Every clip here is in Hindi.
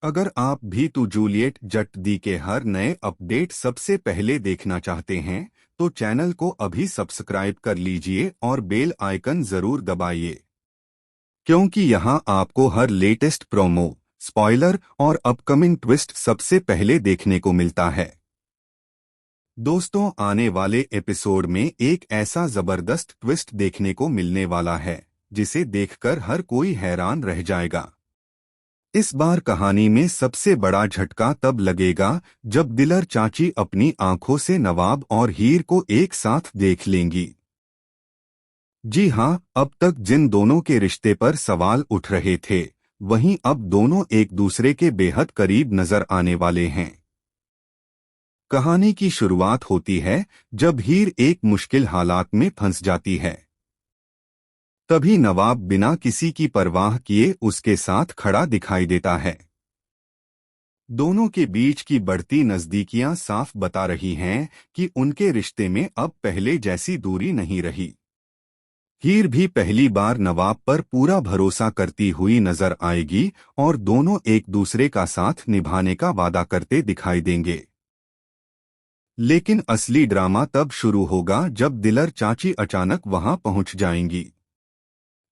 अगर आप भी तो जूलियट जट दी के हर नए अपडेट सबसे पहले देखना चाहते हैं तो चैनल को अभी सब्सक्राइब कर लीजिए और बेल आइकन जरूर दबाइए, क्योंकि यहां आपको हर लेटेस्ट प्रोमो, स्पॉइलर और अपकमिंग ट्विस्ट सबसे पहले देखने को मिलता है। दोस्तों, आने वाले एपिसोड में एक ऐसा जबरदस्त ट्विस्ट देखने को मिलने वाला है जिसे देखकर हर कोई हैरान रह जाएगा। इस बार कहानी में सबसे बड़ा झटका तब लगेगा जब दिलर चाची अपनी आंखों से नवाब और हीर को एक साथ देख लेंगी। जी हाँ, अब तक जिन दोनों के रिश्ते पर सवाल उठ रहे थे, वहीं अब दोनों एक दूसरे के बेहद करीब नजर आने वाले हैं। कहानी की शुरुआत होती है जब हीर एक मुश्किल हालात में फंस जाती है। तभी नवाब बिना किसी की परवाह किए उसके साथ खड़ा दिखाई देता है। दोनों के बीच की बढ़ती नजदीकियां साफ बता रही हैं कि उनके रिश्ते में अब पहले जैसी दूरी नहीं रही। हीर भी पहली बार नवाब पर पूरा भरोसा करती हुई नजर आएगी और दोनों एक दूसरे का साथ निभाने का वादा करते दिखाई देंगे। लेकिन असली ड्रामा तब शुरू होगा जब दिलर चाची अचानक वहां पहुंच जाएंगी।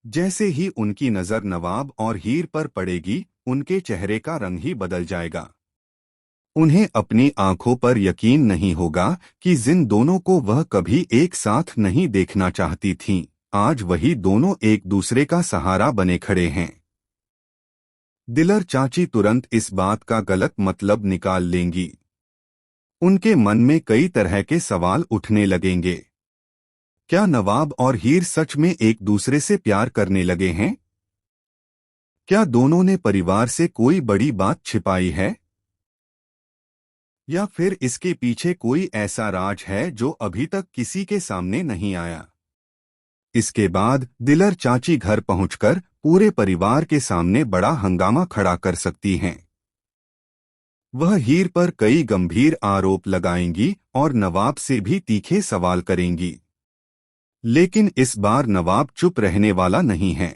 जैसे ही उनकी नजर नवाब और हीर पर पड़ेगी, उनके चेहरे का रंग ही बदल जाएगा। उन्हें अपनी आंखों पर यकीन नहीं होगा कि जिन दोनों को वह कभी एक साथ नहीं देखना चाहती थीं, आज वही दोनों एक दूसरे का सहारा बने खड़े हैं। दिलर चाची तुरंत इस बात का गलत मतलब निकाल लेंगी। उनके मन में कई तरह के सवाल उठने लगेंगे। क्या नवाब और हीर सच में एक दूसरे से प्यार करने लगे हैं? क्या दोनों ने परिवार से कोई बड़ी बात छिपाई है? या फिर इसके पीछे कोई ऐसा राज है जो अभी तक किसी के सामने नहीं आया? इसके बाद दिलर चाची घर पहुंचकर पूरे परिवार के सामने बड़ा हंगामा खड़ा कर सकती हैं। वह हीर पर कई गंभीर आरोप लगाएंगी और नवाब से भी तीखे सवाल करेंगी। लेकिन इस बार नवाब चुप रहने वाला नहीं है।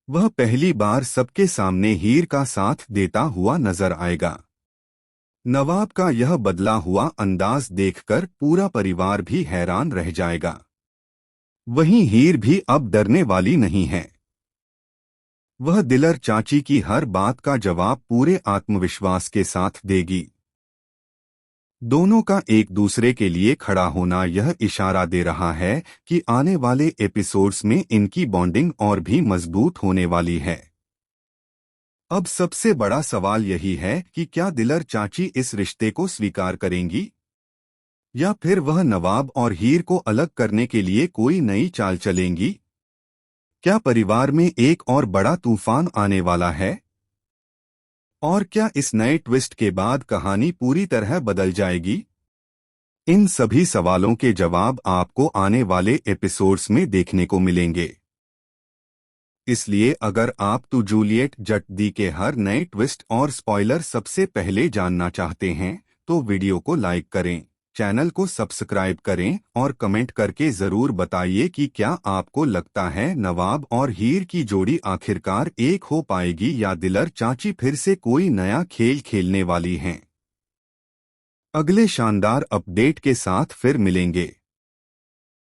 वह पहली बार सबके सामने हीर का साथ देता हुआ नजर आएगा। नवाब का यह बदला हुआ अंदाज देखकर पूरा परिवार भी हैरान रह जाएगा। वहीं हीर भी अब डरने वाली नहीं है। वह दिलर चाची की हर बात का जवाब पूरे आत्मविश्वास के साथ देगी। दोनों का एक दूसरे के लिए खड़ा होना यह इशारा दे रहा है कि आने वाले एपिसोड्स में इनकी बॉन्डिंग और भी मजबूत होने वाली है। अब सबसे बड़ा सवाल यही है कि क्या दिलर चाची इस रिश्ते को स्वीकार करेंगी या फिर वह नवाब और हीर को अलग करने के लिए कोई नई चाल चलेंगी? क्या परिवार में एक और बड़ा तूफान आने वाला है? और क्या इस नए ट्विस्ट के बाद कहानी पूरी तरह बदल जाएगी? इन सभी सवालों के जवाब आपको आने वाले एपिसोड्स में देखने को मिलेंगे। इसलिए अगर आप तो जूलियट जट दी के हर नए ट्विस्ट और स्पॉइलर सबसे पहले जानना चाहते हैं तो वीडियो को लाइक करें, चैनल को सब्सक्राइब करें और कमेंट करके जरूर बताइए कि क्या आपको लगता है नवाब और हीर की जोड़ी आखिरकार एक हो पाएगी या दिलर चाची फिर से कोई नया खेल खेलने वाली हैं। अगले शानदार अपडेट के साथ फिर मिलेंगे।